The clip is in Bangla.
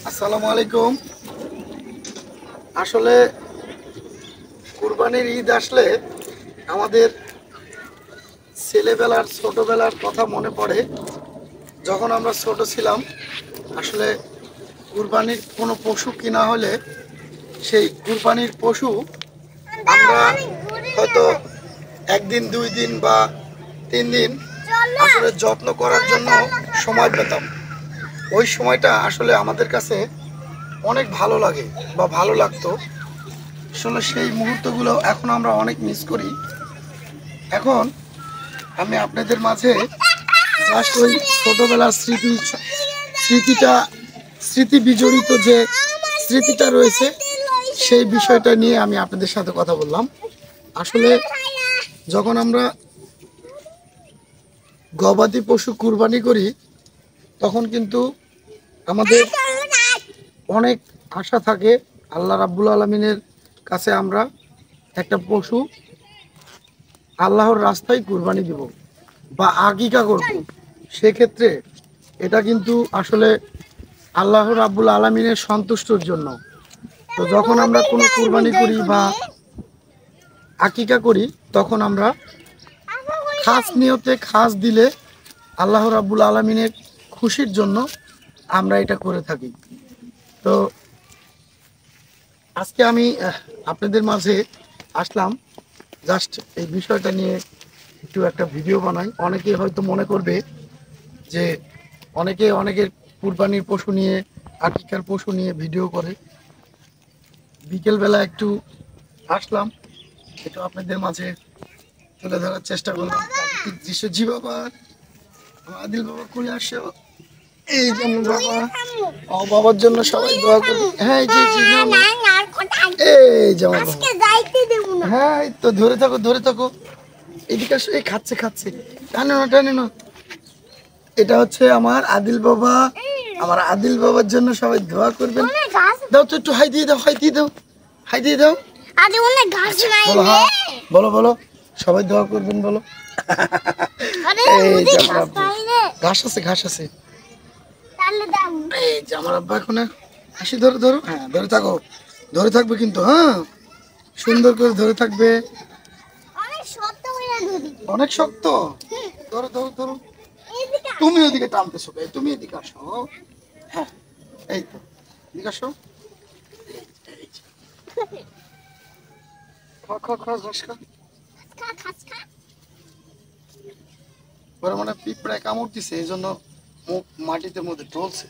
আসসালামু আলাইকুম। আসলে কুরবানির ঈদ আসলে আমাদের ছেলেবেলার ছোটবেলার কথা মনে পড়ে। যখন আমরা ছোট ছিলাম, আসলে কুরবানির কোনো পশু কিনা হলে সেই কুরবানির পশু আমরা হয়তো একদিন 2 দিন বা 3 দিন আসলে যত্ন করার জন্য সময় পেতাম। ওই সময়টা আসলে আমাদের কাছে অনেক ভালো লাগে বা ভালো লাগতো। আসলে সেই মুহূর্তগুলো এখন আমরা অনেক মিস করি। এখন আমি আপনাদের মাঝে জাস্ট ওই ছোটবেলার স্মৃতিটা স্মৃতি বিজড়িত যে স্মৃতিটা রয়েছে সেই বিষয়টা নিয়ে আমি আপনাদের সাথে কথা বললাম। আসলে যখন আমরা গবাদি পশু কুরবানি করি তখন কিন্তু আমাদের অনেক আশা থাকে আল্লাহ রাব্বুল আলামিনের কাছে আমরা একটা পশু আল্লাহর রাস্তায় কুরবানি দিব বা আকিকা করব। সেক্ষেত্রে এটা কিন্তু আসলে আল্লাহ রাব্বুল আলামিনের সন্তুষ্টর জন্য। তো যখন আমরা কোনো কুরবানি করি বা আকিকা করি তখন আমরা খাস নিয়তে খাস দিলে আল্লাহ রাব্বুল আলামিনের খুশির জন্য আমরা এটা করে থাকি। তো আজকে আমি আপনাদের মাঝে আসলাম জাস্ট এই বিষয়টা নিয়ে একটু একটা ভিডিও বানাই। অনেকে হয়তো মনে করবে যে অনেকের কুরবানির পশু নিয়ে আকিকার পশু নিয়ে ভিডিও করে। বিকেলবেলা একটু আসলাম, একটু আপনাদের মাঝে তুলে ধরার চেষ্টা করলাম প্রাকৃতিক দৃশ্য। জি বাবা, আমার আদিল বাবা করে আসো। এই যে আমার বাবা, ও বাবার জন্য সবাই দোয়া করবে। হ্যাঁ এই যে এই যে আমার বাবা। হ্যাঁ এই তো ধরে থাকো ধরে থাকো। এদিকে আসো। এই খাচ্ছে খাচ্ছে, টানে না টানে না। এটা হচ্ছে আমার আদিল বাবা। আমার আদিল বাবার জন্য সবাই দোয়া করবেন। দাও তো একটু হাই দিয়ে দাও, হাই দিয়ে দাও, হাই দিয়ে দাও। বলো হ্যাঁ, বলো বলো, সবাই দোয়া করবেন বলো। এই যে আমার আব্বু। ঘাস আছে ঘাস আছে। এই যে আমার আব্বা এখন হাসি ধরো ধরো। হ্যাঁ ধরে থাকো, ধরে থাকবে কিন্তু। হ্যাঁ সুন্দর করে ধরে থাকবে। অনেক শক্ত। ধরো ধরো ধরো। তুমি ওদিকে টানতেছো, তুমি এদিকে আসো। হ্যাঁ এই তো এদিকে আসো। খা খা খা ঘাস খা। ওরা মানে পিঁপড়ায় কামড় দিছে, এই জন্য মুখ মাটিতে মধ্যে ঢলছে।